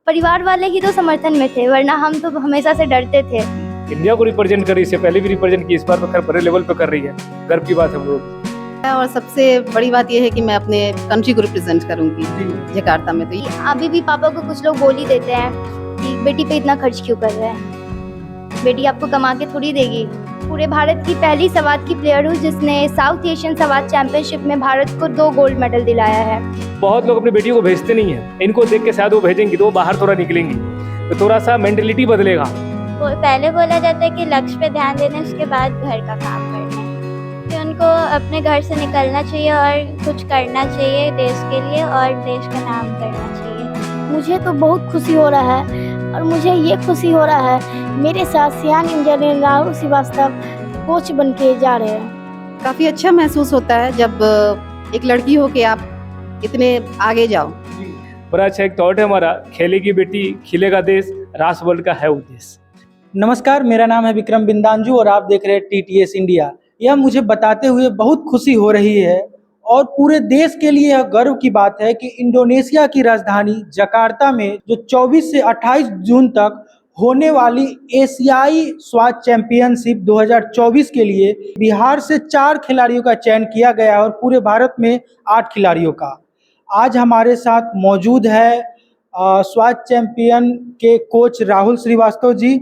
परिवार वाले ही तो समर्थन में थे, वरना हम तो हमेशा से डरते थे। इंडिया को रिप्रेजेंट कर रही है, इससे पहले भी रिप्रेजेंट की, इस बार तो खैर बड़े लेवल पे कर रही है, गर्व की बात है हम लोग। और सबसे बड़ी बात यह है कि मैं अपने कंट्री को रिप्रेजेंट करूंगी जकार्ता में। तो अभी भी पापा को कुछ लोग बोल ही देते हैं कि बेटी पे इतना खर्च क्यों कर रहे हैं, बेटी आपको कमा के थोड़ी देगी। पूरे भारत की पहली सवात की प्लेयर हूँ जिसने साउथ एशियन सवात चैंपियनशिप में भारत को 2 गोल्ड मेडल दिलाया है। बहुत लोग अपनी बेटियों को भेजते नहीं है, इनको देख के शायद वो भेजेंगी तो वो बाहर थोड़ा निकलेंगी, तो थोड़ा सा मेंटेलिटी बदलेगा। पहले बोला जाता है कि लक्ष्य पे ध्यान देने, उसके बाद घर का काम करना है, कि उनको अपने घर से निकलना चाहिए और कुछ करना चाहिए देश के लिए और देश का नाम करना चाहिए। मुझे तो बहुत खुशी हो रहा है, और मुझे ये खुशी हो रहा है मेरे साथ सियान इंजीनियर राहुल श्रीवास्तव कोच बन के जा रहे हैं। काफी अच्छा महसूस होता है जब एक लड़की हो के आप इतने आगे जाओ। बड़ा अच्छा एक थॉट है हमारा, खेलेगी बेटी खिलेगा देश, रास वर्ल्ड का है उद्देश्य। नमस्कार, मेरा नाम है विक्रम बिंदांजू और आप देख रहे हैं TTS इंडिया। यह मुझे बताते हुए बहुत खुशी हो रही है और पूरे देश के लिए यह गर्व की बात है कि इंडोनेशिया की राजधानी जकार्ता में जो 24 से 28 जून तक होने वाली एशियाई स्वात चैंपियनशिप 2024 के लिए बिहार से 4 खिलाड़ियों का चयन किया गया और पूरे भारत में 8 खिलाड़ियों का। आज हमारे साथ मौजूद है स्वात चैंपियन के कोच राहुल श्रीवास्तव जी,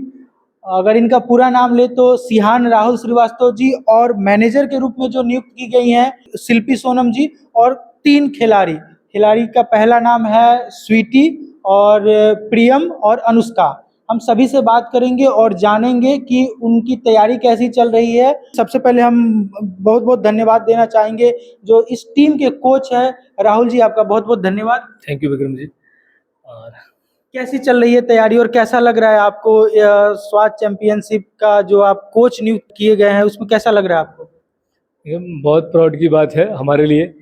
अगर इनका पूरा नाम ले तो सिहान राहुल श्रीवास्तव जी, और मैनेजर के रूप में जो नियुक्त की गई हैं शिल्पी सोनम जी, और 3 खिलाड़ी का पहला नाम है स्वीटी और प्रियम और अनुष्का। हम सभी से बात करेंगे और जानेंगे कि उनकी तैयारी कैसी चल रही है। सबसे पहले हम बहुत बहुत धन्यवाद देना चाहेंगे जो इस टीम के कोच है राहुल जी, आपका बहुत बहुत धन्यवाद। Thank you Vikram ji. और कैसी चल रही है तैयारी और कैसा लग रहा है आपको स्वात चैंपियनशिप का जो आप कोच नियुक्त किए गए हैं उसमें कैसा लग रहा है आपको? ये बहुत प्राउड की बात है हमारे लिए,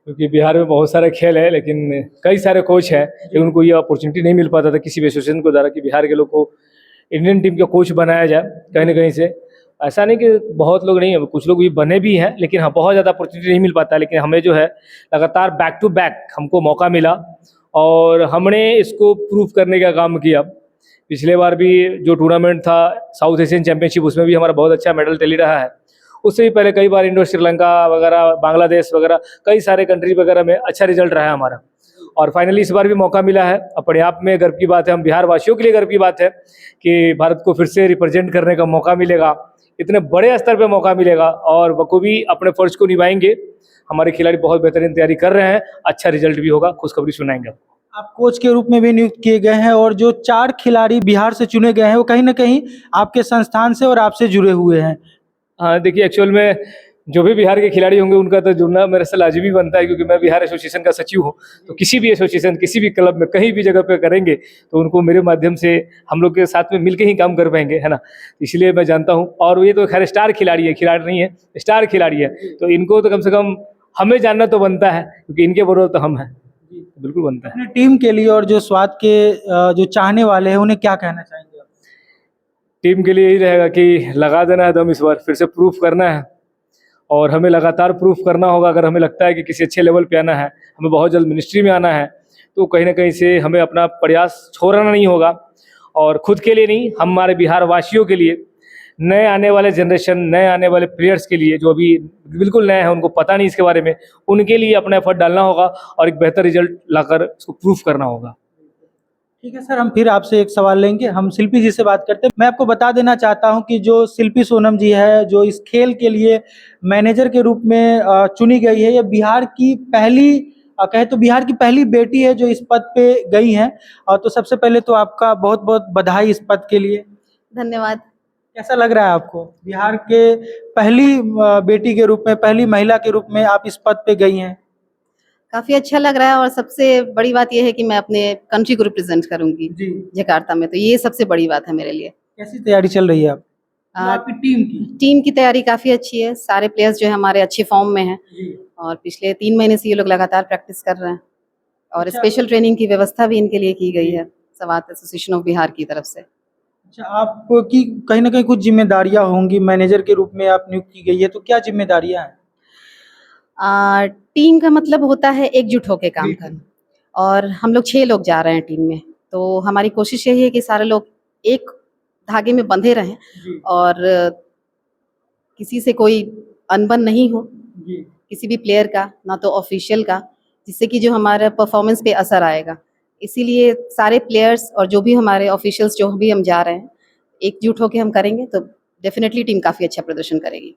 क्योंकि बिहार में बहुत सारे खेल है लेकिन कई सारे कोच हैं, लेकिन उनको ये अपॉर्चुनिटी नहीं मिल पाता था किसी भी एसोसिएशन को द्वारा कि बिहार के लोग को इंडियन टीम का कोच बनाया जाए कहीं ना कहीं से। ऐसा नहीं कि बहुत लोग नहीं है, कुछ लोग भी बने भी हैं, लेकिन हाँ बहुत ज़्यादा अपॉर्चुनिटी नहीं मिल पाता। लेकिन हमें जो है लगातार बैक टू बैक हमको मौका मिला और हमने इसको प्रूव करने का काम किया। पिछले बार भी जो टूर्नामेंट था साउथ एशियन चैंपियनशिप, उसमें भी हमारा बहुत अच्छा मेडल टैली रहा है। उससे भी पहले कई बार इंडो श्रीलंका वगैरह, बांग्लादेश वगैरह, कई सारे कंट्री वगैरह में अच्छा रिजल्ट रहा है हमारा। और फाइनली इस बार भी मौका मिला है, अपने आप में गर्व की बात है। हम बिहार वासियों के लिए गर्व की बात है कि भारत को फिर से रिप्रेजेंट करने का मौका मिलेगा, इतने बड़े स्तर पे मौका मिलेगा और बखूबी अपने फर्ज को निभाएंगे। हमारे खिलाड़ी बहुत बेहतरीन तैयारी कर रहे हैं, अच्छा रिजल्ट भी होगा, खुशखबरी सुनाएंगे आपको। आप कोच के रूप में भी नियुक्त किए गए हैं और जो 4 खिलाड़ी बिहार से चुने गए हैं वो कहीं ना कहीं आपके संस्थान से और आपसे जुड़े हुए हैं। हाँ देखिए, एक्चुअल में जो भी बिहार के खिलाड़ी होंगे उनका तो जुड़ना मेरे से लाजमी बनता है, क्योंकि मैं बिहार एसोसिएशन का सचिव हूँ। तो किसी भी एसोसिएशन, किसी भी क्लब में, कहीं भी जगह पे करेंगे तो उनको मेरे माध्यम से हम लोग के साथ में मिलके ही काम कर पाएंगे, है ना। इसलिए मैं जानता हूँ, और ये तो खैर स्टार खिलाड़ी है, खिलाड़ी नहीं है, स्टार खिलाड़ी है, तो इनको तो कम से कम हमें जानना तो बनता है, क्योंकि इनके बरोबर तो हम हैं, बिल्कुल बनता है। अपने टीम के लिए और जो स्वात के जो चाहने वाले हैं उन्हें क्या कहना चाहेंगे? टीम के लिए यही रहेगा कि लगा देना है दम, इस बार फिर से प्रूफ करना है और हमें लगातार प्रूफ करना होगा। अगर हमें लगता है कि किसी अच्छे लेवल पे आना है, हमें बहुत जल्द मिनिस्ट्री में आना है, तो कहीं ना कहीं से हमें अपना प्रयास छोड़ना नहीं होगा। और खुद के लिए नहीं, हमारे बिहार वासियों के लिए, नए आने वाले जनरेशन, नए आने वाले प्लेयर्स के लिए जो अभी बिल्कुल नए हैं, उनको पता नहीं इसके बारे में, उनके लिए अपना एफर्ट डालना होगा और एक बेहतर रिजल्ट लाकर उसको प्रूफ करना होगा। ठीक है सर, हम फिर आपसे एक सवाल लेंगे। हम शिल्पी जी से बात करते हैं। मैं आपको बता देना चाहता हूं कि जो शिल्पी सोनम जी है, जो इस खेल के लिए मैनेजर के रूप में चुनी गई है, ये बिहार की पहली कहे तो बिहार की पहली बेटी है जो इस पद पे गई हैं। तो सबसे पहले तो आपका बहुत बहुत बधाई इस पद के लिए। धन्यवाद। कैसा लग रहा है आपको, बिहार के पहली बेटी के रूप में, पहली महिला के रूप में आप इस पद पे गई हैं? काफी अच्छा लग रहा है और सबसे बड़ी बात यह है कि मैं अपने कंट्री को रिप्रेजेंट करूंगी जी। जकार्ता में, तो ये सबसे बड़ी बात है मेरे लिए। कैसी तैयारी चल रही है आपकी टीम की तैयारी काफी अच्छी है। सारे प्लेयर्स जो है हमारे अच्छे फॉर्म में हैं और पिछले 3 महीने से ये लोग लगातार प्रैक्टिस कर रहे हैं और अच्छा। स्पेशल ट्रेनिंग की व्यवस्था भी इनके लिए की गई है सवात एसोसिएशन ऑफ बिहार की तरफ से। अच्छा, आपकी कहीं ना कहीं कुछ जिम्मेदारियां होंगी, मैनेजर के रूप में आप नियुक्त की गई है, तो क्या जिम्मेदारियां हैं? टीम का मतलब होता है एकजुट होकर काम करना, और हम लोग 6 लोग जा रहे हैं टीम में, तो हमारी कोशिश यही है कि सारे लोग एक धागे में बंधे रहें जी और किसी से कोई अनबन नहीं हो, जी किसी भी प्लेयर का, ना तो ऑफिशियल का, जिससे कि जो हमारे परफॉर्मेंस पे असर आएगा। इसीलिए सारे प्लेयर्स और जो भी हमारे ऑफिशियल्स जो भी हम जा रहे हैं, एकजुट होके हम करेंगे तो डेफिनेटली टीम काफ़ी अच्छा प्रदर्शन करेगी।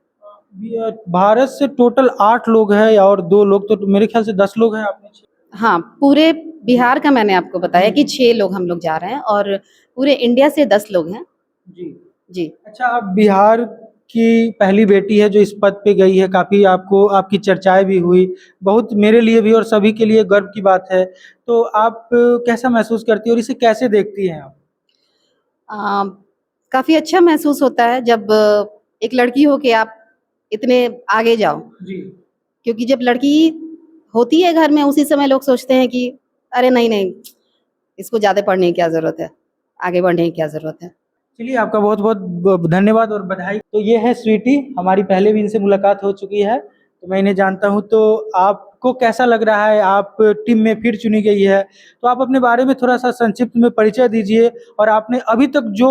भारत से टोटल 8 लोग हैं और 2 लोग, तो मेरे ख्याल से 10 लोग हैं आपने। हाँ, पूरे बिहार का मैंने आपको बताया कि 6 लोग हम लोग जा रहे हैं और पूरे इंडिया से 10 लोग हैं। जी जी। अच्छा, आप बिहार की पहली बेटी है जो इस पद पे गई है, काफ़ी आपको आपकी चर्चाएं भी हुई, बहुत मेरे लिए भी और सभी के लिए गर्व की बात है। तो आप कैसा महसूस करती हैं और इसे कैसे देखती हैं आप? काफ़ी अच्छा महसूस होता है जब एक लड़की हो के आप इतने आगे जाओ, जी क्योंकि जब लड़की होती है घर में उसी समय लोग सोचते हैं कि अरे नहीं नहीं, इसको ज़्यादा पढ़ने की क्या ज़रूरत है, आगे बढ़ने की क्या ज़रूरत है। चलिए, आपका बहुत बहुत धन्यवाद और बधाई। तो ये है स्वीटी, हमारी पहले भी इनसे मुलाकात हो चुकी है, तो मैं इन्हें जानता हूँ। तो आपको कैसा लग रहा है, आप टीम में फिर चुनी गई है, तो आप अपने बारे में थोड़ा सा संक्षिप्त में परिचय दीजिए और आपने अभी तक जो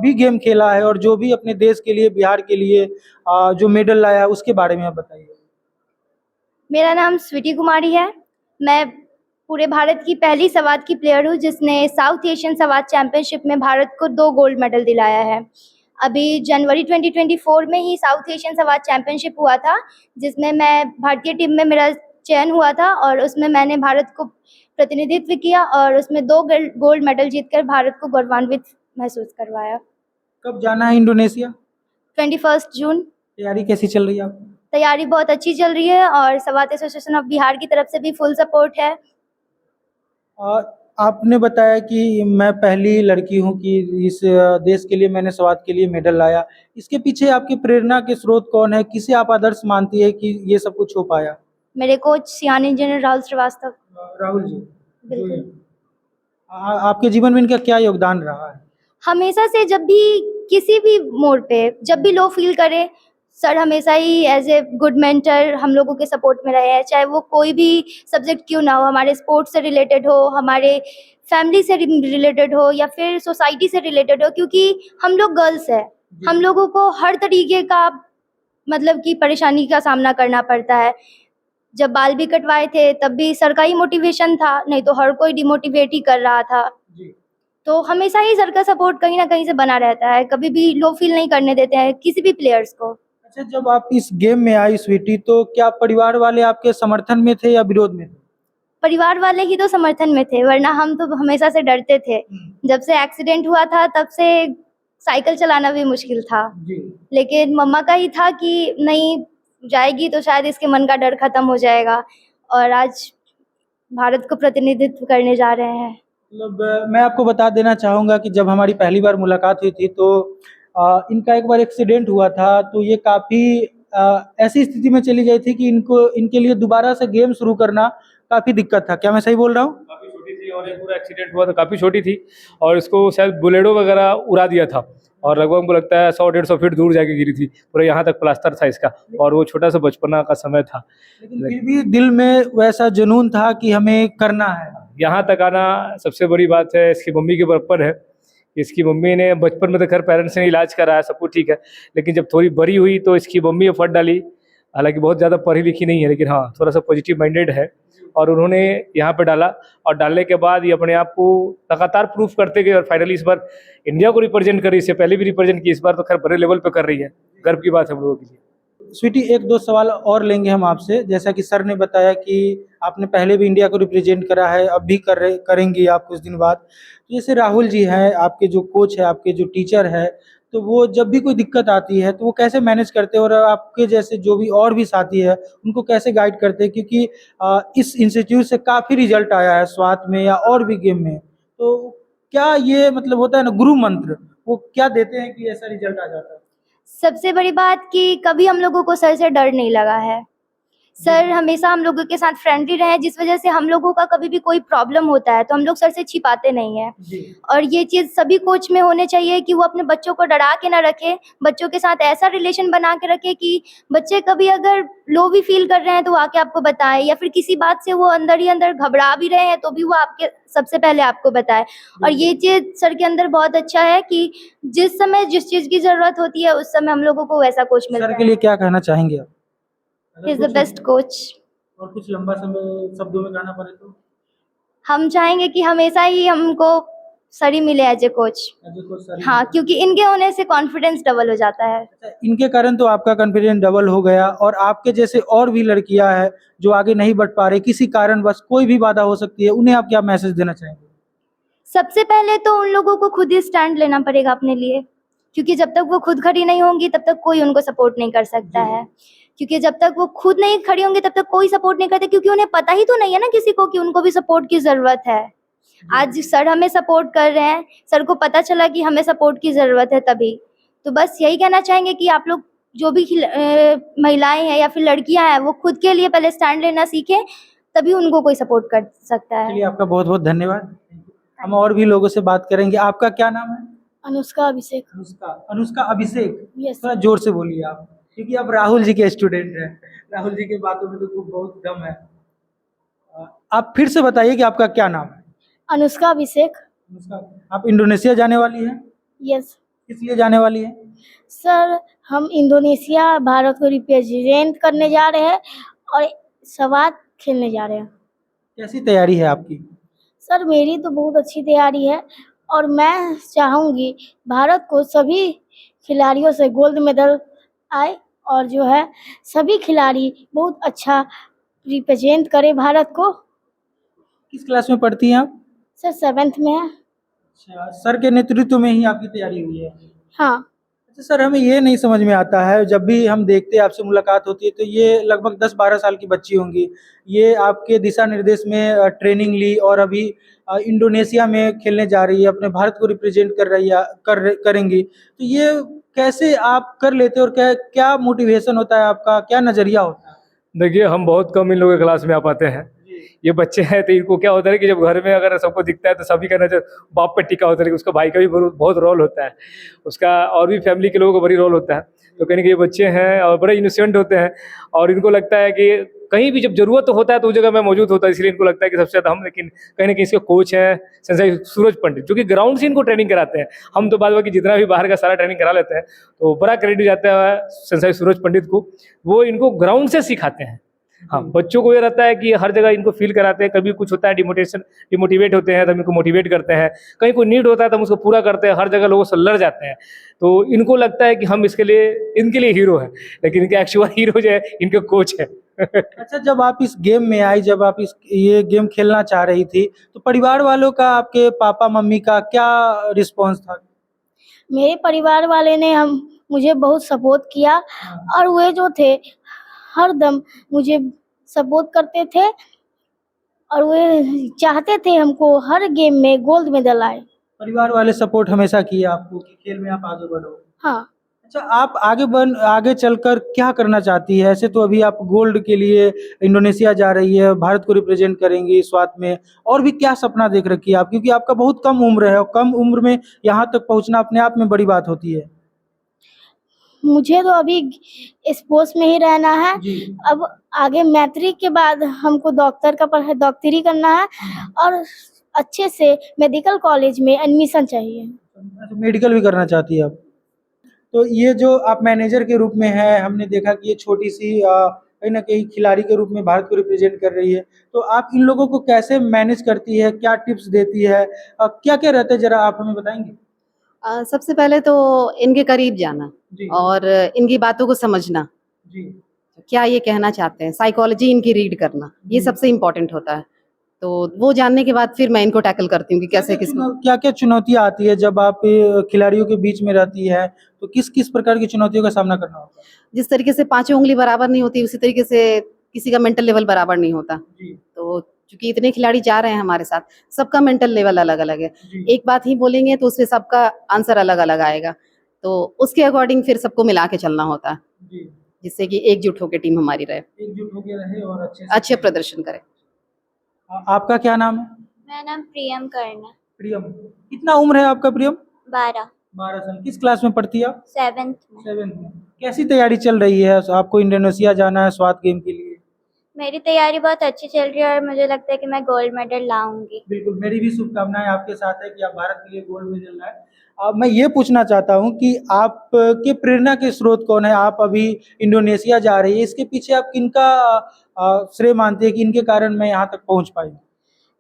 भी गेम खेला है और जो भी अपने देश के लिए, बिहार के लिए जो मेडल लाया है उसके बारे में आप बताइए। मेरा नाम स्वीटी कुमारी है। मैं पूरे भारत की पहली सवात की प्लेयर हूँ जिसने साउथ एशियन सवात चैंपियनशिप में भारत को 2 गोल्ड मेडल दिलाया है। अभी जनवरी 2024 में ही साउथ एशियन सवात चैंपियनशिप हुआ था, जिसमें मैं भारतीय टीम में मेरा चयन हुआ था और उसमें मैंने भारत को प्रतिनिधित्व किया और उसमें 2 गोल्ड मेडल जीतकर भारत को गौरवान्वित महसूस करवाया। कब जाना है इंडोनेशिया? 21 जून। तैयारी कैसी चल रही है आपकी? तैयारी बहुत अच्छी चल रही है और सवात एसोसिएशन ऑफ बिहार की तरफ से भी फुल सपोर्ट है। आपने बताया कि मैं पहली लड़की हूँ कि इस देश के लिए मैंने स्वात के लिए मेडल लाया। इसके पीछे आपकी प्रेरणा के स्रोत कौन है? किसे आप आदर्श मानती है कि ये सब कुछ हो पाया? मेरे कोच सियान इंजीनियर राहुल श्रीवास्तव। राहुल जी। बिल्कुल। आपके जीवन में इनका क्या योगदान रहा है? हमेशा से जब भी किसी भी मोड़ पे जब भी लो फील करे, सर हमेशा ही एज ए गुड मेंटर हम लोगों के सपोर्ट में रहे हैं, चाहे वो कोई भी सब्जेक्ट क्यों ना हो, हमारे स्पोर्ट्स से रिलेटेड हो, हमारे फैमिली से रिलेटेड हो या फिर सोसाइटी से रिलेटेड हो, क्योंकि हम लोग गर्ल्स हैं, हम लोगों को हर तरीके का मतलब कि परेशानी का सामना करना पड़ता है। जब बाल भी कटवाए थे तब भी सर का ही मोटिवेशन था, नहीं तो हर कोई डिमोटिवेट ही कर रहा था। तो हमेशा ही सर का सपोर्ट कहीं ना कहीं से बना रहता है, कभी भी लो फील नहीं करने देते हैं किसी भी प्लेयर्स को। अच्छा, जब आप इस गेम में आई स्वीटी, तो क्या परिवार वाले आपके समर्थन में थे या विरोध में थे? परिवार वाले ही तो समर्थन में थे, वरना हम तो हमेशा से डरते थे। जब से एक्सीडेंट हुआ था तब से साइकिल चलाना भी मुश्किल था, लेकिन मम्मा का ही था कि नहीं जाएगी तो शायद इसके मन का डर खत्म हो जाएगा और आज भारत को प्रतिनिधित्व करने जा रहे हैं। मतलब मैं आपको बता देना चाहूँगा कि जब हमारी पहली बार मुलाकात हुई थी तो इनका एक बार एक्सीडेंट हुआ था, तो ये काफ़ी ऐसी स्थिति में चली गई थी कि इनके लिए दोबारा से गेम शुरू करना काफ़ी दिक्कत था। क्या मैं सही बोल रहा हूँ? काफ़ी छोटी थी और ये पूरा एक्सीडेंट हुआ तो काफ़ी छोटी थी और इसको शायद बुलेडो वगैरह उड़ा दिया था और लगभग हमको लगता है 100-150 फीट दूर जाके गिरी थी, पूरा यहाँ तक प्लास्टर था इसका और वो छोटा सा बचपना का समय था। लेकिन फिर भी दिल में वैसा जुनून था कि हमें करना है। यहाँ तक आना सबसे बड़ी बात है इसकी मम्मी के बराबर है। इसकी मम्मी ने बचपन में तो खैर पेरेंट्स ने इलाज कराया, सब कुछ ठीक है, लेकिन जब थोड़ी बड़ी हुई तो इसकी मम्मी एफर्ट डाली। हालांकि बहुत ज़्यादा पढ़ी लिखी नहीं है, लेकिन हाँ थोड़ा सा पॉजिटिव माइंडेड है और उन्होंने यहाँ पे डाला और डालने के बाद ये अपने आप को लगातार प्रूफ करते गए और फाइनली इस बार इंडिया को रिप्रेजेंट करी। इससे पहले भी रिप्रेजेंट की, इस बार तो खैर बड़े लेवल पे कर रही है, गर्व की बात है हम लोगों के लिए। स्वीटी, एक दो सवाल और लेंगे हम आपसे। जैसा कि सर ने बताया कि आपने पहले भी इंडिया को रिप्रेजेंट करा है, अब भी करेंगी आप कुछ दिन बाद। तो जैसे राहुल जी हैं, आपके जो कोच है, आपके जो टीचर है, तो वो जब भी कोई दिक्कत आती है तो वो कैसे मैनेज करते हैं और आपके जैसे जो भी और भी साथी है उनको कैसे गाइड करते हैं? क्योंकि इस इंस्टीट्यूट से काफ़ी रिजल्ट आया है स्वात में या और भी गेम में, तो क्या ये मतलब होता है ना गुरु मंत्र, वो क्या देते हैं कि ऐसा रिजल्ट आ जाता है? सबसे बड़ी बात कि कभी हम लोगों को सर से डर नहीं लगा है, सर हमेशा हम लोगों के साथ फ्रेंडली रहे, जिस वजह से हम लोगों का कभी भी कोई प्रॉब्लम होता है तो हम लोग सर से छिपाते नहीं हैं। जी और ये चीज़ सभी कोच में होने चाहिए कि वो अपने बच्चों को डरा के ना रखे, बच्चों के साथ ऐसा रिलेशन बना के रखे कि बच्चे कभी अगर लो भी फील कर रहे हैं तो वो आके आपको बताएं, या फिर किसी बात से वो अंदर ही अंदर घबरा भी रहे हैं तो भी वो आपके सबसे पहले आपको बताए। और ये चीज़ सर के अंदर बहुत अच्छा है कि जिस समय जिस चीज़ की ज़रूरत होती है उस समय हम लोगों को वैसा कोच मिलता सर है। के लिए क्या कहना चाहेंगे आप? Is the best coach. और कुछ लंबा समय शब्दों में कहना पड़े तो? हम चाहेंगे कि हमेशा ही हमको सर ही मिले एज ए कोच। सर हाँ, क्योंकि इनके होने से कॉन्फिडेंस डबल हो जाता है। अच्छा, इनके कारण तो आपका कॉन्फिडेंस डबल हो गया, और आपके जैसे और भी लड़कियां हैं जो आगे नहीं बढ़ पा रही, किसी कारण बस कोई भी बाधा हो सकती है, उन्हें आप क्या मैसेज देना चाहेंगे? सबसे पहले तो उन लोगों को खुद ही स्टैंड लेना पड़ेगा अपने लिए, क्योंकि जब तक वो खुद खड़ी नहीं होंगी तब तक कोई उनको सपोर्ट नहीं कर सकता है। क्योंकि जब तक वो खुद नहीं खड़ी होंगी तब तक कोई सपोर्ट नहीं करता, क्योंकि उन्हें पता ही तो नहीं है ना किसी को कि उनको भी सपोर्ट की ज़रूरत है। आज सर हमें सपोर्ट कर रहे हैं, सर को पता चला कि हमें सपोर्ट की ज़रूरत है तभी। तो बस यही कहना चाहेंगे कि आप लोग जो भी महिलाएं हैं या फिर लड़कियां हैं वो खुद के लिए पहले स्टैंड लेना सीखें, तभी उनको कोई सपोर्ट कर सकता है। चलिए, आपका बहुत बहुत धन्यवाद। हम और भी लोगों से बात करेंगे। आपका क्या नाम है? अनुष्का अभिषेक। अनुष्का अभिषेक। यस। थोड़ा जोर से बोलिए आप, क्योंकि आप राहुल जी के स्टूडेंट हैं। राहुल जी की बातों में तो खूब बहुत दम है। आप फिर से बताइए कि आपका क्या नाम है? अनुष्का अभिषेक। अनुष्का, आप इंडोनेशिया जाने वाली हैं? यस किस लिए जाने वाली हैं? सर, हम इंडोनेशिया भारत को रिप्रेजेंट करने जा रहे हैं और संवाद खेलने जा रहे हैं। कैसी तैयारी है आपकी? सर, मेरी तो बहुत अच्छी तैयारी है और मैं चाहूँगी भारत को सभी खिलाड़ियों से गोल्ड मेडल आए, और जो है सभी खिलाड़ी बहुत अच्छा रिप्रेजेंट करें भारत को। किस क्लास में पढ़ती हैं आप? सर 7th में है। अच्छा, सर के नेतृत्व में ही आपकी तैयारी हुई है? हाँ अच्छा सर, हमें ये नहीं समझ में आता है, जब भी हम देखते हैं, आपसे मुलाकात होती है, तो ये लगभग 10-12 साल की बच्ची होंगी। ये आपके दिशा निर्देश में ट्रेनिंग ली और अभी इंडोनेशिया में खेलने जा रही है, अपने भारत को रिप्रेजेंट कर रही है, करेंगी। तो ये कैसे आप कर लेते हो, और क्या क्या मोटिवेशन होता है आपका, क्या नज़रिया होता है? देखिए, हम बहुत कम इन लोगों के क्लास में आ पाते हैं। ये बच्चे हैं तो इनको क्या होता है कि जब घर में अगर सबको दिखता है तो सभी का नजर बाप पे टिका होता है, लेकिन उसका भाई का भी बहुत रोल होता है, उसका और भी फैमिली के लोगों का बड़ी रोल होता है। तो कहीं ना कहीं ये बच्चे हैं और बड़े इनोसेंट होते हैं, और इनको लगता है कि कहीं भी जब जरूरत होता है तो उस जगह मैं मौजूद होता है, इसलिए इनको लगता है कि सबसे ज़्यादा हम। लेकिन कहीं ना कहीं इसके कोच हैं संजय सूरज पंडित, जो कि ग्राउंड से इनको ट्रेनिंग कराते हैं। हम तो बाद बाकी जितना भी बाहर का सारा ट्रेनिंग करा लेते हैं, तो बड़ा क्रेडिट जाता है संजय सूरज पंडित को, वो इनको ग्राउंड से सिखाते हैं। हाँ, बच्चों को ये रहता है कि हर जगह इनको फील कराते हैं, कभी कुछ होता है डिमोटिवेट होते हैं तो हम इनको मोटिवेट करते हैं, कहीं कोई नीड होता है तो हम उसको पूरा करते हैं, हर जगह लोगों से लड़ जाते हैं। तो इनको लगता है कि हम इनके लिए हीरो हैं, लेकिन इनके एक्चुअल हीरो जो है इनके कोच है। अच्छा, जब आप इस गेम में आई, जब आप ये गेम खेलना चाह रही थी, तो परिवार वालों का, आपके पापा मम्मी का क्या रिस्पॉन्स था? मेरे परिवार वाले ने मुझे बहुत सपोर्ट किया, और वे जो थे हर दम मुझे सपोर्ट करते थे, और वे चाहते थे हमको हर गेम में गोल्ड मेडल आए। परिवार वाले सपोर्ट हमेशा किए आपको कि खेल में आप आगे बढ़ो? हाँ। अच्छा, आप आगे चलकर क्या करना चाहती है? ऐसे तो अभी आप गोल्ड के लिए इंडोनेशिया जा रही है, भारत को रिप्रेजेंट करेंगी स्वात में, और भी क्या सपना देख रखी है आप? क्योंकि आपका बहुत कम उम्र है, और कम उम्र में यहाँ तक पहुँचना अपने आप में बड़ी बात होती है। मुझे तो अभी स्पोर्ट्स में ही रहना है। जी। अब आगे मैट्रिक के बाद हमको डॉक्टरी करना है, और अच्छे से मेडिकल कॉलेज में एडमिशन चाहिए। अच्छा, मेडिकल भी करना चाहती है आप? तो ये जो आप मैनेजर के रूप में है, हमने देखा कि ये छोटी सी कहीं ना कहीं खिलाड़ी के रूप में भारत को रिप्रेजेंट कर रही है, तो आप इन लोगों को कैसे मैनेज करती है, क्या टिप्स देती है, क्या क्या रहता है, जरा आप हमें बताएंगे? सबसे पहले तो इनके करीब जाना जी। और इनकी बातों को समझना, जी। क्या ये कहना चाहते हैं, साइकोलॉजी इनकी रीड करना, ये जी। सबसे इम्पोर्टेंट होता है। तो वो जानने के बाद फिर मैं इनको टैकल करती हूँ कि कैसे किसको। क्या क्या चुनौतियाँ आती है जब आप खिलाड़ियों के बीच में रहती है, तो किस किस प्रकार की चुनौतियों का सामना करना होता है? जिस तरीके से पांचों उंगली बराबर नहीं होती, उसी तरीके से किसी का मेंटल लेवल बराबर नहीं होता। जी। तो क्योंकि इतने खिलाड़ी जा रहे हैं हमारे साथ, सबका मेंटल लेवल अलग अलग है। जी। एक बात ही बोलेंगे तो उससे सबका आंसर अलग अलग आएगा, तो उसके अकॉर्डिंग फिर सबको मिला के चलना होता है। जी। जिससे कि एकजुट होकर टीम हमारी रहे, एकजुट होकर रहे और अच्छे से अच्छे प्रदर्शन करे। आपका क्या नाम है? मेरा नाम प्रियम कर्ण है। प्रियम। कितना उम्र है आपका प्रियम? 12 12 साल। किस क्लास में पढ़ती है आप? 7th में। 7th में। कैसी तैयारी चल रही है? आपको इंडोनेशिया जाना है स्वात गेम के लिए। मेरी तैयारी बहुत अच्छी चल रही है और मुझे लगता है कि मैं गोल्ड मेडल लाऊंगी। बिल्कुल, मेरी भी शुभकामनाएं आपके साथ है कि आप भारत के लिए गोल्ड मेडल लाएं। अब मैं ये पूछना चाहता हूँ कि आपके प्रेरणा के स्रोत कौन है? आप अभी इंडोनेशिया जा रही है, इसके पीछे आप किनका श्रेय मानते हैं कि इनके कारण मैं यहाँ तक पहुँच पाई?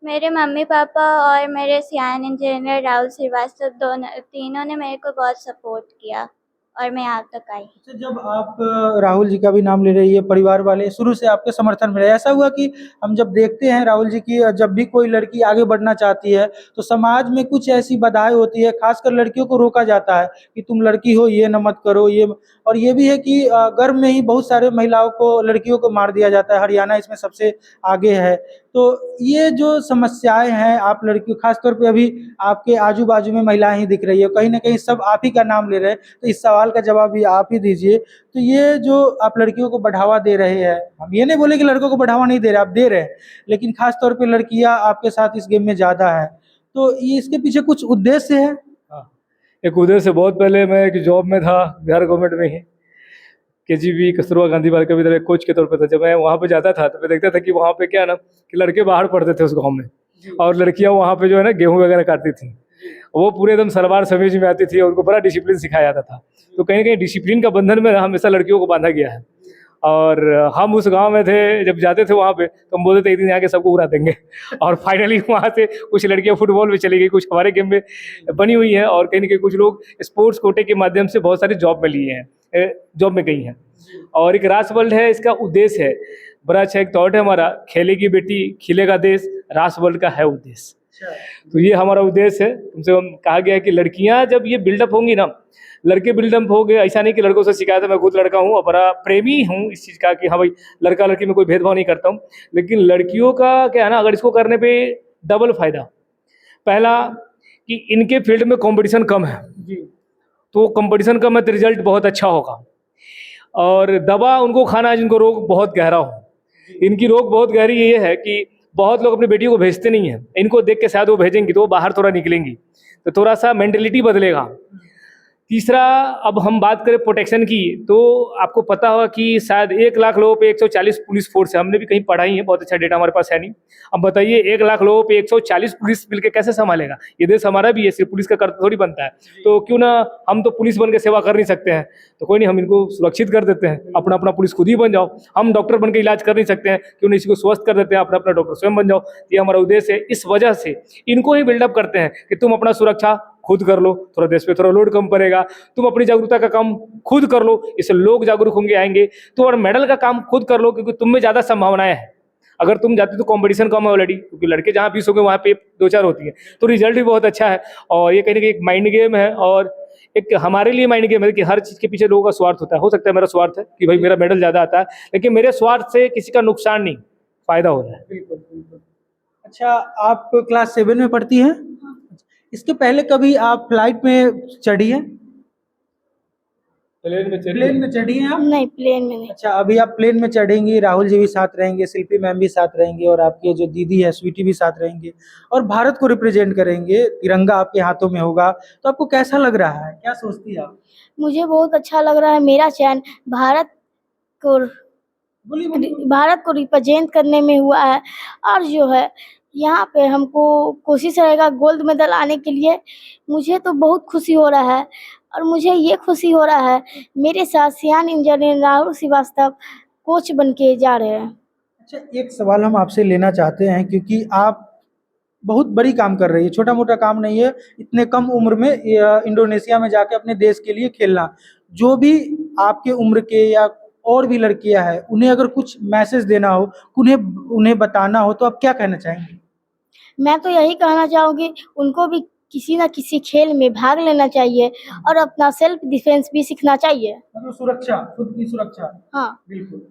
मेरे मम्मी पापा और मेरे सियान इंजीनियर राहुल श्रीवास्तव तीनों ने मेरे को बहुत सपोर्ट किया और मैं यहाँ तक आई। अच्छा, जब आप राहुल जी का भी नाम ले रही है, परिवार वाले शुरू से आपके समर्थन में रहे। ऐसा हुआ कि हम जब देखते हैं राहुल जी की, जब भी कोई लड़की आगे बढ़ना चाहती है तो समाज में कुछ ऐसी बाधाएं होती है, खासकर लड़कियों को रोका जाता है कि तुम लड़की हो, ये न मत करो, ये। और ये भी है कि गर्भ में ही बहुत सारे महिलाओं को, लड़कियों को मार दिया जाता है। हरियाणा इसमें सबसे आगे है। तो ये जो समस्याएं हैं, आप लड़कियों, खासतौर पे अभी आपके आजू बाजू में महिलाएं ही दिख रही है, कहीं ना कहीं सब आप ही का नाम ले रहे हैं, तो इस सवाल का जवाब भी आप ही दीजिए। तो ये जो आप लड़कियों को बढ़ावा दे रहे हैं, हम ये नहीं बोले कि लड़कों को बढ़ावा नहीं दे रहे, आप दे रहे हैं, लेकिन खासतौर पे लड़कियां आपके साथ इस गेम में ज़्यादा है, तो ये इसके पीछे कुछ उद्देश्य है? हाँ, एक उद्देश्य, बहुत पहले मैं एक जॉब में था बिहार गवर्नमेंट में ही, KGB कस्तूरबा गांधी बालिका विद्यालय कोच के तौर पे था। जब मैं वहाँ पे जाता था तो मैं देखता था कि वहाँ पे क्या ना कि लड़के बाहर पढ़ते थे उस गांव में, और लड़कियाँ वहाँ पे जो है ना गेहूँ वगैरह काटती थी। वो पूरे एकदम सलवार समीज में आती थी और उनको बड़ा डिसिप्लिन सिखाया जाता था। तो कहीं ना कहीं डिसिप्लिन का बंधन में हमेशा लड़कियों को बांधा गया है। और हम उस गांव में थे, जब जाते थे वहाँ पे तो हम बोलते थे एक दिन यहाँ के सबको उड़ा देंगे। और फाइनली वहाँ से कुछ लड़कियाँ फुटबॉल में चली गई, कुछ हमारे गेम में बनी हुई हैं, और कहीं ना कहीं कुछ लोग स्पोर्ट्स कोटे के माध्यम से बहुत सारी जॉब में लिए हैं, जॉब में गई हैं। और एक रास वर्ल्ड है, इसका उद्देश्य है बड़ा अच्छा, एक थॉट है हमारा, खेलेगी बेटी खिलेगा देश, रास वर्ल्ड का है उद्देश्य। तो ये हमारा उद्देश्य है। तुमसे हम कहा गया है कि लड़कियां जब ये बिल्डअप होंगी ना, लड़के बिल्डअप हो गए, ऐसा नहीं कि लड़कों से शिकायत है, मैं खुद लड़का हूँ और बड़ा प्रेमी हूँ इस चीज़ का कि हाँ भाई लड़का लड़की में कोई भेदभाव नहीं करता हूँ, लेकिन लड़कियों का क्या है ना, अगर इसको करने पे डबल फायदा। पहला कि इनके फील्ड में कंपटीशन कम है, तो कंपटीशन कम है तो रिजल्ट बहुत अच्छा होगा। और दवा उनको खाना है जिनको रोग बहुत गहरा हो। इनकी रोग बहुत गहरी ये है कि बहुत लोग अपनी बेटियों को भेजते नहीं हैं, इनको देख के शायद वो भेजेंगी तो वो बाहर थोड़ा निकलेंगी, तो थोड़ा सा मेंटलिटी बदलेगा। तीसरा, अब हम बात करें प्रोटेक्शन की, तो आपको पता होगा कि शायद 1 लाख लोगों पे 140 पुलिस फोर्स है। हमने भी कहीं पढ़ा ही है, बहुत अच्छा डेटा हमारे पास है नहीं। अब बताइए 1 लाख लोगों पे 140 पुलिस मिलकर कैसे संभालेगा? ये देश हमारा भी है, सिर्फ पुलिस का कर्तव्य थोड़ी बनता है। तो क्यों ना हम तो पुलिस बन के सेवा कर नहीं सकते हैं, तो कोई नहीं, हम इनको सुरक्षित कर देते हैं, अपना अपना पुलिस खुद ही बन जाओ। हम डॉक्टर बन के इलाज कर नहीं सकते हैं, क्यों नहीं इसी को स्वस्थ कर देते हैं, अपना अपना डॉक्टर स्वयं बन जाओ। ये हमारा उद्देश्य है। इस वजह से इनको ही बिल्डअप करते हैं कि तुम अपना सुरक्षा खुद कर लो, थोड़ा देश पे थोड़ा लोड कम पड़ेगा, तुम अपनी जागरूकता का काम खुद कर लो, इससे लोग जागरूक होंगे, आएंगे। तो और मेडल का काम खुद कर लो, क्योंकि तुम में ज़्यादा संभावनाएं हैं। अगर तुम जाते तो कंपटीशन कम है ऑलरेडी, क्योंकि लड़के जहाँ 20 हो गए वहाँ पे 2-4 होती है, तो रिजल्ट भी बहुत अच्छा है। और ये कहीं ना कहीं एक माइंड गेम है, और एक हमारे लिए माइंड गेम है कि हर चीज़ के पीछे लोगों का स्वार्थ होता है। हो सकता है मेरा स्वार्थ है कि भाई मेरा मेडल ज़्यादा आता है, लेकिन मेरे स्वार्थ से किसी का नुकसान नहीं, फायदा हो रहा है। बिल्कुल बिल्कुल। अच्छा, आप क्लास 7 में पढ़ती हैं? इसके पहले कभी आप फ्लाइट में चढ़ी हैं? प्लेन में चढ़ी हैं आप? नहीं, प्लेन में नहीं। अच्छा, अभी आप प्लेन में चढ़ेंगी, राहुल जी भी साथ रहेंगे, शिल्पी मैम भी साथ रहेंगे, और आपके जो दीदी है स्वीटी भी साथ रहेंगे, और भारत को रिप्रेजेंट करेंगे, तिरंगा आपके हाथों में होगा, तो आपको कैसा लग रहा है? क्या सोचती है आप? मुझे बहुत अच्छा लग रहा है। मेरा चयन बोलिए। भारत को रिप्रेजेंट करने में हुआ है, और जो है यहाँ पे हमको कोशिश रहेगा गोल्ड मेडल आने के लिए। मुझे तो बहुत खुशी हो रहा है, और मुझे ये खुशी हो रहा है मेरे साथ सियान इंजीनियर राहुल श्रीवास्तव कोच बन के जा रहे हैं। अच्छा, एक सवाल हम आपसे लेना चाहते हैं, क्योंकि आप बहुत बड़ी काम कर रही है, छोटा मोटा काम नहीं है, इतने कम उम्र में इंडोनेशिया में जाके अपने देश के लिए खेलना। जो भी आपके उम्र के या और भी लड़कियां हैं, उन्हें अगर कुछ मैसेज देना हो, उन्हें बताना हो, तो आप क्या कहना चाहेंगे? मैं तो यही कहना चाहूँगी, उनको भी किसी न किसी खेल में भाग लेना चाहिए, और अपना सेल्फ डिफेंस भी सीखना चाहिए। मतलब सुरक्षा, खुद की सुरक्षा। हाँ, बिल्कुल।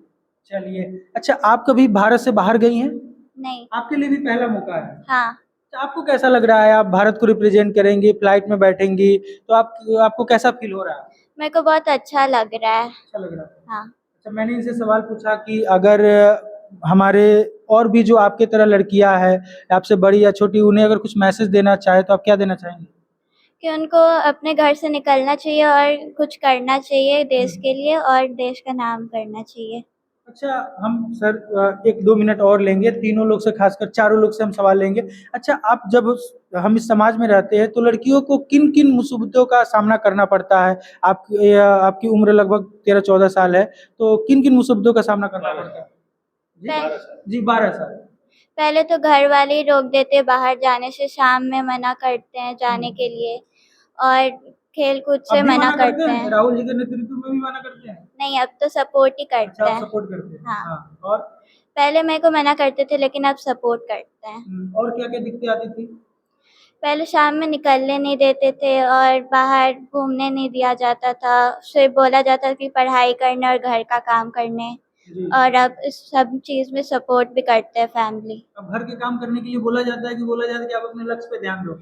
चलिए, अच्छा, आप कभी भारत से बाहर गई हैं? नहीं। आपके लिए भी पहला मौका है। हाँ। तो आपको कैसा लग रहा है? आप भारत को रिप्रेजेंट करेंगी, फ्लाइट में बैठेंगी, तो आपको कैसा फील हो रहा है? मेरे को बहुत अच्छा लग रहा है। अच्छा लग रहा है। हाँ। अच्छा, मैंने इनसे सवाल पूछा कि अगर हमारे और भी जो आपके तरह लड़कियां हैं, आपसे बड़ी या छोटी, उन्हें अगर कुछ मैसेज देना चाहे तो आप क्या देना चाहेंगे? कि उनको अपने घर से निकलना चाहिए और कुछ करना चाहिए देश के लिए और देश का नाम करना चाहिए। अच्छा, हम सर 1-2 मिनट और लेंगे, तीनों लोग से, खासकर चारों लोग से हम सवाल लेंगे। अच्छा, आप जब हम इस समाज में रहते हैं तो लड़कियों को किन-किन मुसीबतों का सामना करना पड़ता है? आपकी उम्र लगभग 13-14 साल है, तो किन-किन मुसीबतों का सामना करना पड़ता है? जी? पह- जी, 12 साल। पहले तो घर वाले ही रोक देते हैं बाहर जाने से, शाम में मना करते हैं जाने के लिए और खेल कूद से अब भी मना मना करते करते हैं? हैं। राहुल जी के नेतृत्व में भी मना करते हैं? नहीं, अब तो सपोर्ट ही अच्छा, करते आप हैं। सपोर्ट करते हैं। हाँ। हाँ, और पहले मेरे को मना करते थे लेकिन अब सपोर्ट करते हैं। और क्या-क्या दिक्कतें आती थी? पहले शाम में निकलने नहीं देते थे और बाहर घूमने नहीं दिया जाता था। सिर्फ बोला जाता था कि पढ़ाई करने और घर का काम करने। जी। और अब इस सब चीज़ में सपोर्ट भी करते हैं फैमिली। अब घर के काम करने के लिए बोला जाता है कि आप अपने लक्ष्य पे ध्यान दो?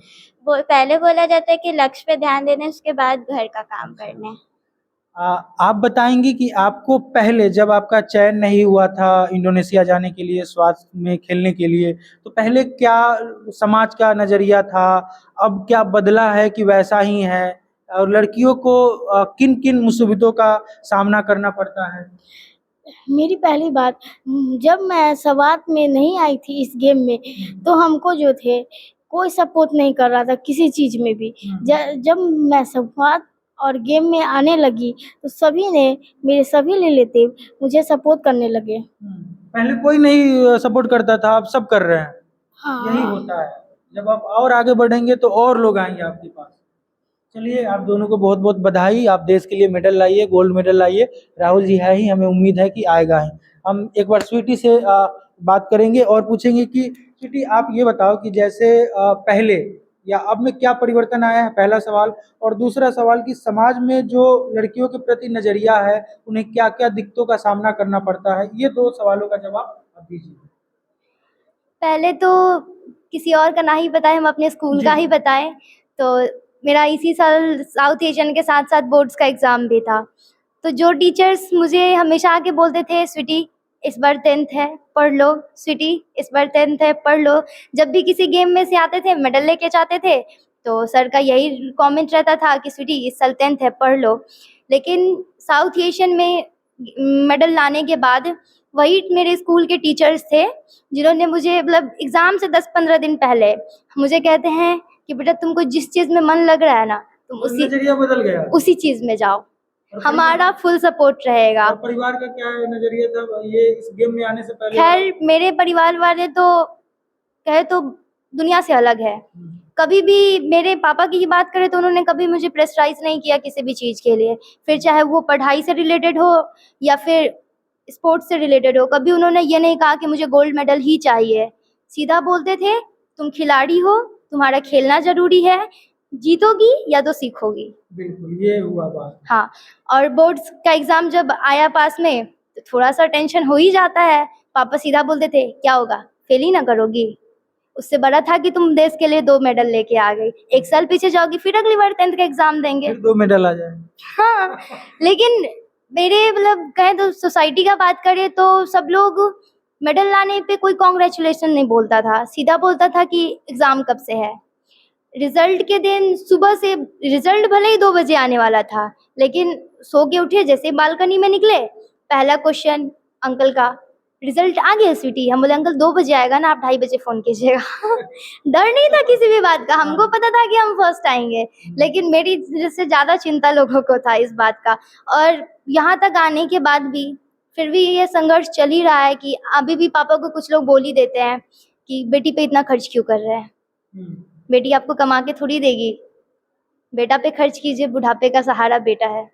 वो पहले बोला जाता है कि लक्ष्य पे ध्यान देने उसके बाद घर का काम करने। आप बताएंगी कि आपको पहले जब आपका चयन नहीं हुआ था इंडोनेशिया जाने के लिए, स्वास्थ्य में खेलने के लिए, तो पहले क्या समाज का नज़रिया था? अब क्या बदला है कि वैसा ही है? और लड़कियों को किन-किन मुसीबतों का सामना करना पड़ता है? मेरी पहली बात, जब मैं शुरुआत में नहीं आई थी इस गेम में, तो हमको जो थे कोई सपोर्ट नहीं कर रहा था किसी चीज़ में भी। जब मैं शुरुआत और गेम में आने लगी तो सभी ने, मेरे सभी रिलेटिव मुझे सपोर्ट करने लगे। पहले कोई नहीं सपोर्ट करता था, अब सब कर रहे हैं। यही हाँ। होता है। जब आप और आगे बढ़ेंगे तो और लोग आएँगे आपके पास। चलिए, आप दोनों को बहुत-बहुत बधाई। आप देश के लिए मेडल लाइए, गोल्ड मेडल लाइए। राहुल जी है ही, हमें उम्मीद है कि आएगा ही। हम एक बार स्वीटी से बात करेंगे और पूछेंगे कि स्वीटी, आप ये बताओ कि जैसे पहले या अब में क्या परिवर्तन आया है? पहला सवाल। और दूसरा सवाल कि समाज में जो लड़कियों के प्रति नज़रिया है, उन्हें क्या-क्या दिक्कतों का सामना करना पड़ता है? ये 2 सवालों का जवाब आप दीजिए। पहले तो किसी और का ना ही बताएँ, हम अपने स्कूल जी। का ही बताएँ। तो मेरा इसी साल साउथ एशियन के साथ-साथ बोर्ड्स का एग्ज़ाम भी था। तो जो टीचर्स मुझे हमेशा आके बोलते थे, स्वीटी इस बार 10th है, पढ़ लो, स्वीटी इस बार 10th है, पढ़ लो। जब भी किसी गेम में से आते थे, मेडल लेके जाते थे, तो सर का यही कमेंट रहता था कि स्वीटी इस साल 10th है, पढ़ लो। लेकिन साउथ एशियन में मेडल लाने के बाद वही मेरे स्कूल के टीचर्स थे, जिन्होंने मुझे मतलब एग्ज़ाम से 10-15 दिन पहले मुझे कहते हैं कि बेटा तुमको जिस चीज़ में मन लग रहा है ना, तुम नज़रिया बदल गया। उसी चीज़ में जाओ, और हमारा फुल सपोर्ट रहेगा। और परिवार का क्या नज़रिया था ये इस गेम में आने से पहले? खैर मेरे परिवार वाले तो कहे तो दुनिया से अलग है। कभी भी मेरे पापा की ही बात करें तो उन्होंने कभी मुझे प्रेशराइज़ नहीं किया किसी भी चीज़ के लिए, फिर चाहे वो पढ़ाई से रिलेटेड हो या फिर स्पोर्ट्स से रिलेटेड हो। कभी उन्होंने ये नहीं कहा कि मुझे गोल्ड मेडल ही चाहिए। सीधा बोलते थे, तुम खिलाड़ी हो, तुम्हारा खेलना ज़रूरी है, जीतोगी या तो सीखोगी। बिल्कुल, ये हुआ बात। हाँ, और बोर्ड्स का एग्ज़ाम जब आया पास में तो थोड़ा-सा टेंशन हो ही जाता है। पापा सीधा बोलते थे, क्या होगा, फेल ही ना करोगी? उससे बड़ा था कि तुम देश के लिए 2 मेडल लेके आ गई। 1 साल पीछे जाओगी, फिर अगली बार 10th का एग्ज़ाम देंगे। फिर 2 मेडल आ जाए। हाँ, लेकिन मेरे मतलब कहें तो सोसाइटी का बात करें तो सब लोग मेडल लाने पे कोई कांग्रेचुलेशन नहीं बोलता था, सीधा बोलता था कि एग्ज़ाम कब से है। रिज़ल्ट के दिन सुबह से रिज़ल्ट भले ही 2 बजे आने वाला था, लेकिन सो के उठे, जैसे ही बालकनी में निकले, पहला क्वेश्चन अंकल का, रिज़ल्ट आ गया स्वीटी? हम बोले अंकल 2 बजे आएगा ना, आप 2:30 बजे फ़ोन कीजिएगा। डर नहीं था किसी भी बात का, हमको पता था कि हम फर्स्ट आएँगे, लेकिन मेरी से ज़्यादा चिंता लोगों को था इस बात का। और यहाँ तक आने के बाद भी फिर भी ये संघर्ष चल ही रहा है कि अभी भी पापा को कुछ लोग बोल ही देते हैं कि बेटी पे इतना खर्च क्यों कर रहे हैं? बेटी आपको कमा के थोड़ी देगी, बेटा पे खर्च कीजिए, बुढ़ापे का सहारा बेटा है।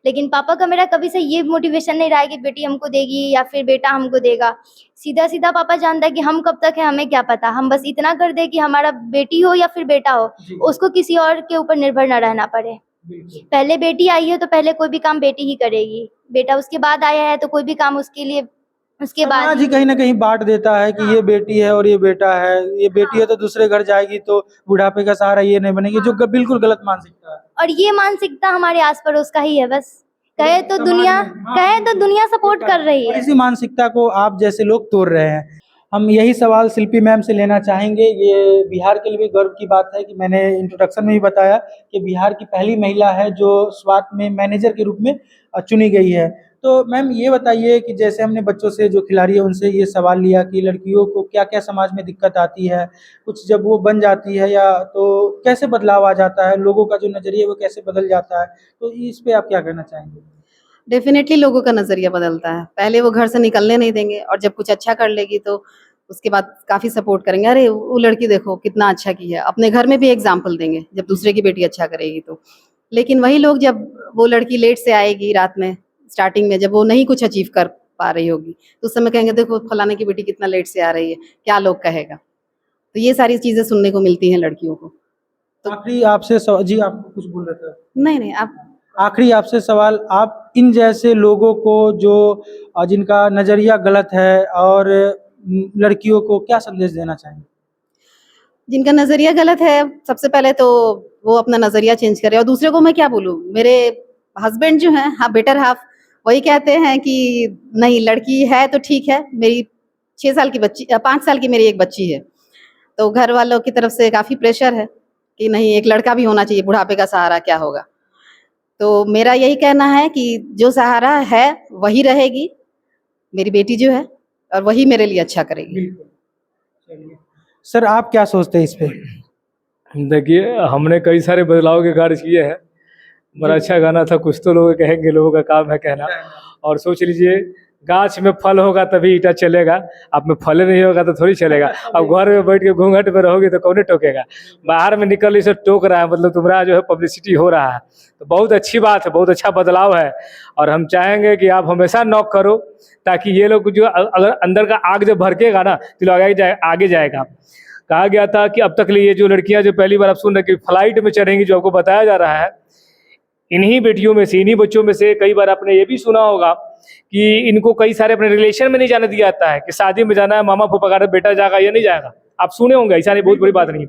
लेकिन पापा का मेरा कभी से ये मोटिवेशन नहीं रहा है कि बेटी हमको देगी या फिर बेटा हमको देगा। सीधा-सीधा पापा जानता है कि हम कब तक हैं हमें क्या पता, हम बस इतना कर दें कि हमारा बेटी हो या फिर बेटा हो, जी। उसको किसी और के ऊपर निर्भर ना रहना पड़े। बिल्कुल। पहले बेटी आई है तो पहले कोई भी काम बेटी ही करेगी, बेटा उसके बाद आया है तो कोई भी काम उसके लिए उसके बाद समाज ही ही कहीं न कहीं बाँट देता है कि ये बेटी है और ये बेटा है। ये बेटी है तो दूसरे घर जाएगी तो बुढ़ापे का सहारा ये नहीं बनेगी, जो बिल्कुल गलत मानसिकता है। और ये मानसिकता हमारे आस-पड़ोस का ही है बस, कहे तो दुनिया सपोर्ट कर रही और है। इसी मानसिकता को आप जैसे लोग तोड़ रहे हैं। हम यही सवाल शिल्पी मैम से लेना चाहेंगे। ये बिहार के लिए भी गर्व की बात है कि मैंने इंट्रोडक्शन में ही बताया कि बिहार की पहली महिला है जो स्वात में मैनेजर के रूप में चुनी गई है। तो मैम ये बताइए कि जैसे हमने बच्चों से, जो खिलाड़ी है, उनसे ये सवाल लिया कि लड़कियों को क्या क्या समाज में दिक्कत आती है, कुछ जब वो बन जाती है या तो कैसे बदलाव आ जाता है, लोगों का जो नज़रिया है वो कैसे बदल जाता है, तो इस पे आप क्या कहना चाहेंगे? डेफिनेटली लोगों का नज़रिया बदलता है। पहले वो घर से निकलने नहीं देंगे और जब कुछ अच्छा कर लेगी तो उसके बाद काफ़ी सपोर्ट करेंगे, अरे वो लड़की देखो कितना अच्छा की है। अपने घर में भी एग्जाम्पल देंगे जब दूसरे की बेटी अच्छा करेगी तो। लेकिन वही लोग जब वो लड़की लेट से आएगी रात में, स्टार्टिंग में जब वो नहीं कुछ अचीव कर पा रही होगी, तो उस समय कहेंगे देखो फलाने की बेटी कितना लेट से आ रही है, क्या लोग कहेगा। तो ये सारी चीज़ें सुनने को मिलती हैं लड़कियों को। आखिरी आपसे जी आप कुछ बोल रहे थे? नहीं आप आखिरी आपसे सवाल, आप इन जैसे लोगों को जो जिनका नज़रिया गलत है और लड़कियों को क्या संदेश देना चाहेंगे? जिनका नज़रिया गलत है, सबसे पहले तो वो अपना नज़रिया चेंज करे। और दूसरे को मैं क्या बोलूँ, मेरे हस्बैंड जो हैं, हाँ बेटर हाफ, वही कहते हैं कि नहीं लड़की है तो ठीक है। मेरी 6 साल की बच्ची 5 साल की मेरी एक बच्ची है, तो घर वालों की तरफ से काफ़ी प्रेशर है कि नहीं एक लड़का भी होना चाहिए, बुढ़ापे का सहारा क्या होगा। तो मेरा यही कहना है कि जो सहारा है वही रहेगी मेरी बेटी जो है, और वही मेरे लिए अच्छा करेगी। चलिए सर, आप क्या सोचते हैं इस पे? देखिए, हमने कई सारे बदलाव के कार्य किए हैं। बड़ा अच्छा गाना था, कुछ तो लोग कहेंगे, लोगों का काम है कहना। और सोच लीजिए, गाछ में फल होगा तभी ईटा चलेगा, आप में फल नहीं होगा तो थोड़ी चलेगा। अब घर में बैठ के घूंघट में रहोगे तो कौन टोकेगा। बाहर में निकल इसे टोक रहा है, मतलब तुम्हारा जो है पब्लिसिटी हो रहा है, तो बहुत अच्छी बात है, बहुत अच्छा बदलाव है। और हम चाहेंगे कि आप हमेशा नॉक करो, ताकि ये लोग जो अगर अंदर का आग जब भड़केगा ना तो आगे जाएगा। कहा गया था कि अब तक लिए जो लड़कियां जो पहली बार आप सुन रहे कि फ्लाइट में चढ़ेंगी, जो आपको बताया जा रहा है, इन्हीं बेटियों में से, इन्हीं बच्चों में से कई बार आपने ये भी सुना होगा कि इनको कई सारे अपने रिलेशन में नहीं जाने दिया जाता है कि शादी में जाना है, मामा फूफा का बेटा जाएगा या नहीं जाएगा। आप सुने होंगे, ऐसा नहीं, बहुत बड़ी बात नहीं।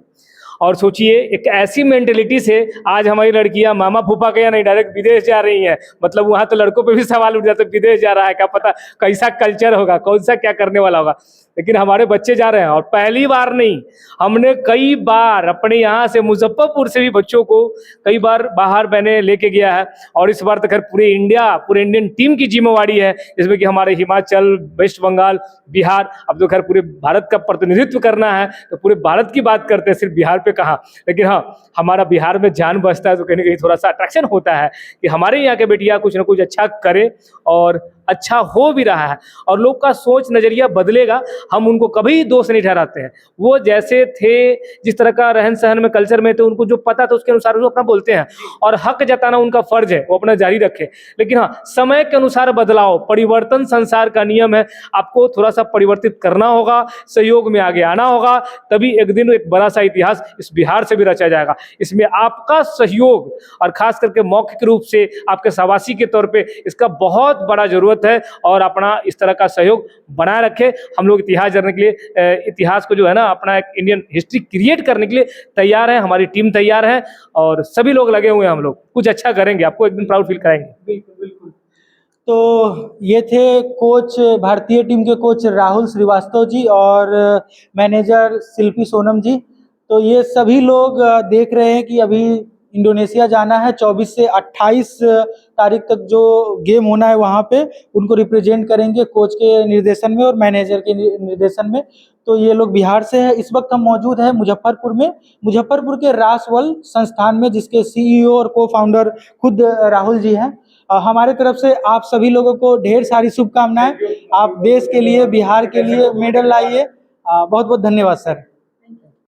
और सोचिए, एक ऐसी मेंटेलिटी से आज हमारी लड़कियां मामा फूफा के या नहीं डायरेक्ट विदेश जा रही हैं। मतलब वहां तो लड़कों पे भी सवाल उठ जाता है, विदेश जा रहा है, क्या पता कैसा कल्चर होगा, कौन सा क्या करने वाला होगा। लेकिन हमारे बच्चे जा रहे हैं, और पहली बार नहीं, हमने कई बार अपने यहाँ से मुजफ्फरपुर से भी बच्चों को कई बार बाहर मैंने लेके गया है। और इस बार तो खैर पूरे इंडियन टीम की जिम्मेवारी है, जिसमें कि हमारे हिमाचल, वेस्ट बंगाल, बिहार, अब तो खैर पूरे भारत का प्रतिनिधित्व करना है, तो पूरे भारत की बात करते हैं, सिर्फ बिहार पे कहाँ। लेकिन हाँ, हमारा बिहार में जान बसता है तो कहीं ना कहीं थोड़ा सा अट्रैक्शन होता है कि हमारे यहाँ के बेटियाँ कुछ ना कुछ अच्छा करे, और अच्छा हो भी रहा है, और लोग का सोच नज़रिया बदलेगा। हम उनको कभी दोष नहीं ठहराते हैं, वो जैसे थे, जिस तरह का रहन सहन में, कल्चर में थे, उनको जो पता था उसके अनुसार वो अपना बोलते हैं, और हक जताना उनका फर्ज है, वो अपना जारी रखे। लेकिन हाँ, समय के अनुसार बदलाव, परिवर्तन संसार का नियम है। आपको थोड़ा सा परिवर्तित करना होगा, सहयोग में आगे आना होगा, तभी एक दिन एक बड़ा सा इतिहास इस बिहार से भी रचा जाएगा। इसमें आपका सहयोग, और खास करके मौखिक रूप से आपके सवासी के तौर पे, इसका बहुत बड़ा जरूरत है। और अपना इस तरह का सहयोग बनाए रखे। हम लोग इतिहास जानने के लिए, इतिहास को जो है ना, अपना एक इंडियन हिस्ट्री क्रिएट करने के लिए तैयार है, हमारी टीम तैयार है, और सभी लोग लगे हुए हैं। हम लोग कुछ अच्छा करेंगे, आपको एक दिन प्राउड फील कराएंगे। बिल्कुल बिल्कुल। तो ये थे कोच, भारतीय टीम के कोच राहुल श्रीवास्तव जी और मैनेजर शिल्पी सोनम जी। तो ये सभी लोग देख रहे हैं कि अभी इंडोनेशिया जाना है, 24 से 28 तारीख तक जो गेम होना है वहाँ पे उनको रिप्रेजेंट करेंगे, कोच के निर्देशन में और मैनेजर के निर्देशन में। तो ये लोग बिहार से है। इस वक्त हम मौजूद हैं मुजफ्फरपुर में, मुजफ्फरपुर के रासवल संस्थान में, जिसके CEO और को फाउंडर खुद राहुल जी हैं। हमारे तरफ से आप सभी लोगों को ढेर सारी शुभकामनाएं। आप देश के लिए, बिहार के लिए मेडल लाइए। बहुत बहुत धन्यवाद सर।